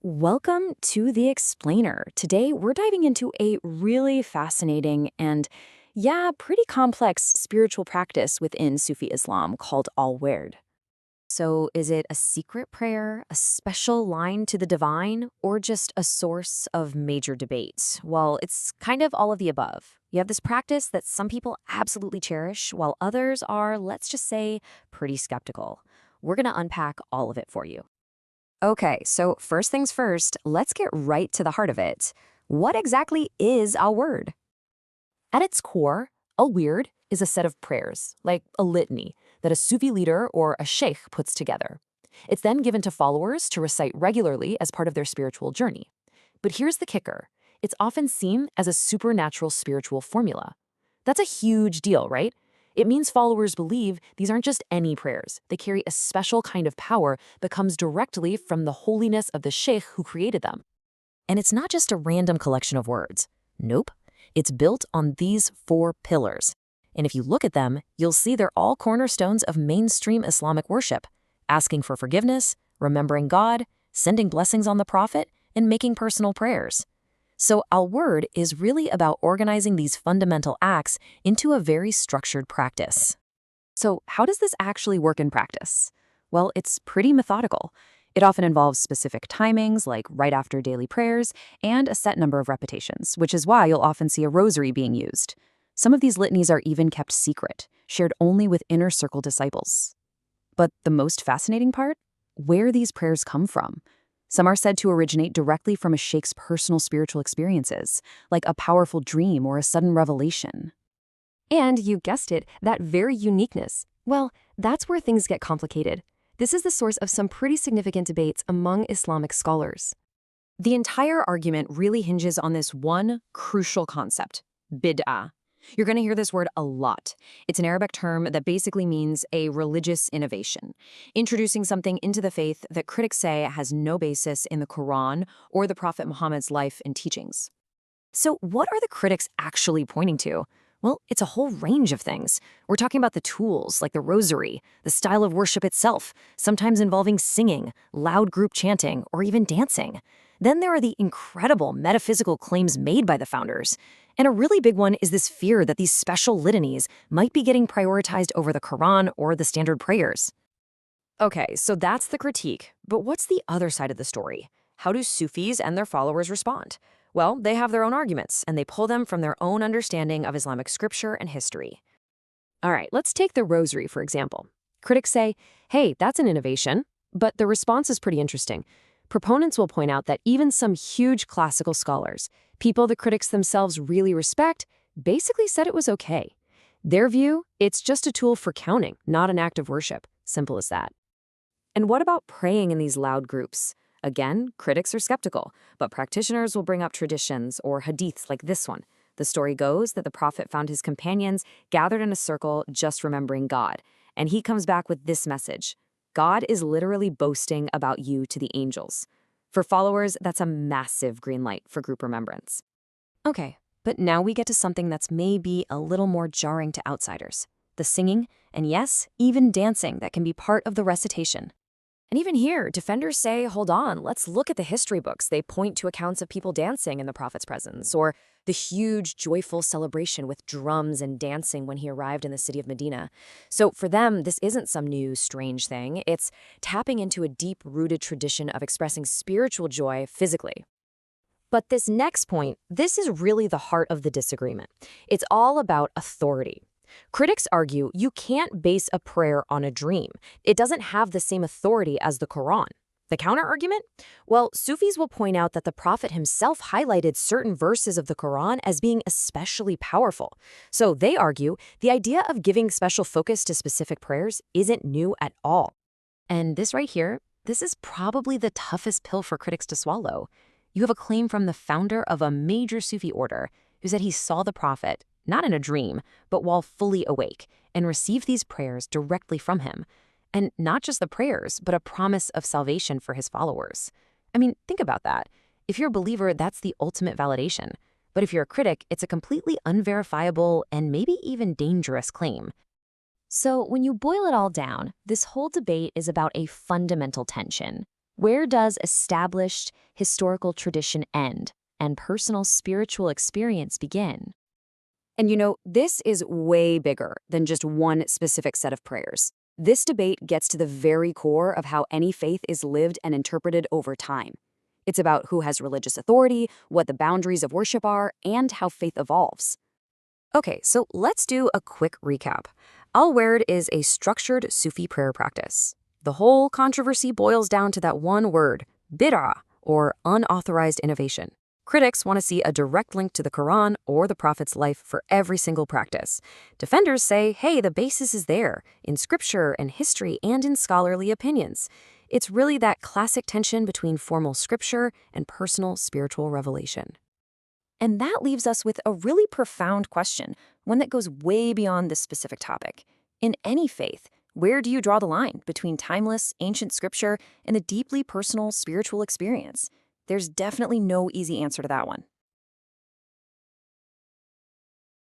Welcome to The Explainer. Today, we're diving into a really fascinating and, yeah, pretty complex spiritual practice within Sufi Islam called al-Werd. So, is it a secret prayer, a special line to the divine, or just a source of major debate? Well, it's kind of all of the above. You have this practice that some people absolutely cherish, while others are, let's just say, pretty skeptical. We're going to unpack all of it for you. Okay, so first things first, let's get right to the heart of it. What exactly is a word? At its core, a wird is a set of prayers, like a litany, that a Sufi leader or a Shaykh puts together. It's then given to followers to recite regularly as part of their spiritual journey. But here's the kicker. It's often seen as a supernatural spiritual formula. That's a huge deal, right? It means followers believe these aren't just any prayers. They carry a special kind of power that comes directly from the holiness of the Shaykh who created them. And it's not just a random collection of words. Nope. It's built on these four pillars. And if you look at them, you'll see they're all cornerstones of mainstream Islamic worship: asking for forgiveness, remembering God, sending blessings on the Prophet, and making personal prayers. So al-Werd is really about organizing these fundamental acts into a very structured practice. So how does this actually work in practice? Well, it's pretty methodical. It often involves specific timings, like right after daily prayers, and a set number of repetitions, which is why you'll often see a rosary being used. Some of these litanies are even kept secret, shared only with inner circle disciples. But the most fascinating part? Where these prayers come from. Some are said to originate directly from a sheikh's personal spiritual experiences, like a powerful dream or a sudden revelation. And you guessed it, that very uniqueness. Well, that's where things get complicated. This is the source of some pretty significant debates among Islamic scholars. The entire argument really hinges on this one crucial concept: bid'ah. You're going to hear this word a lot. It's an Arabic term that basically means a religious innovation, introducing something into the faith that critics say has no basis in the Quran or the Prophet Muhammad's life and teachings. So what are the critics actually pointing to? Well, it's a whole range of things. We're talking about the tools, like the rosary, the style of worship itself, sometimes involving singing, loud group chanting, or even dancing. Then there are the incredible metaphysical claims made by the founders. And a really big one is this fear that these special litanies might be getting prioritized over the Quran or the standard prayers. Okay, so that's the critique. But what's the other side of the story? How do Sufis and their followers respond? Well, they have their own arguments, and they pull them from their own understanding of Islamic scripture and history. All right, let's take the rosary, for example. Critics say, hey, that's an innovation, but the response is pretty interesting. Proponents will point out that even some huge classical scholars, people the critics themselves really respect, basically said it was okay. Their view, it's just a tool for counting, not an act of worship. Simple as that. And what about praying in these loud groups? Again, critics are skeptical, but practitioners will bring up traditions or hadiths like this one. The story goes that the Prophet found his companions gathered in a circle just remembering God, and he comes back with this message: God is literally boasting about you to the angels. For followers, that's a massive green light for group remembrance. Okay, but now we get to something that's maybe a little more jarring to outsiders: the singing, and yes, even dancing that can be part of the recitation. And even here, defenders say, hold on, let's look at the history books. They point to accounts of people dancing in the Prophet's presence, or the huge, joyful celebration with drums and dancing when he arrived in the city of Medina. So for them, this isn't some new, strange thing. It's tapping into a deep-rooted tradition of expressing spiritual joy physically. But this next point, this is really the heart of the disagreement. It's all about authority. Critics argue you can't base a prayer on a dream. It doesn't have the same authority as the Quran. The counter-argument? Well, Sufis will point out that the Prophet himself highlighted certain verses of the Quran as being especially powerful. So they argue the idea of giving special focus to specific prayers isn't new at all. And this right here, this is probably the toughest pill for critics to swallow. You have a claim from the founder of a major Sufi order who said he saw the Prophet, not in a dream, but while fully awake, and received these prayers directly from him. And not just the prayers, but a promise of salvation for his followers. I mean, think about that. If you're a believer, that's the ultimate validation. But if you're a critic, it's a completely unverifiable and maybe even dangerous claim. So when you boil it all down, this whole debate is about a fundamental tension. Where does established historical tradition end and personal spiritual experience begin? And this is way bigger than just one specific set of prayers. This debate gets to the very core of how any faith is lived and interpreted over time. It's about who has religious authority, what the boundaries of worship are, and how faith evolves. Okay, so let's do a quick recap. Al-Werd is a structured Sufi prayer practice. The whole controversy boils down to that one word, bid'ah, or unauthorized innovation. Critics want to see a direct link to the Quran or the Prophet's life for every single practice. Defenders say, hey, the basis is there, in scripture and history and in scholarly opinions. It's really that classic tension between formal scripture and personal spiritual revelation. And that leaves us with a really profound question, one that goes way beyond this specific topic. In any faith, where do you draw the line between timeless, ancient scripture and the deeply personal spiritual experience? There's definitely no easy answer to that one.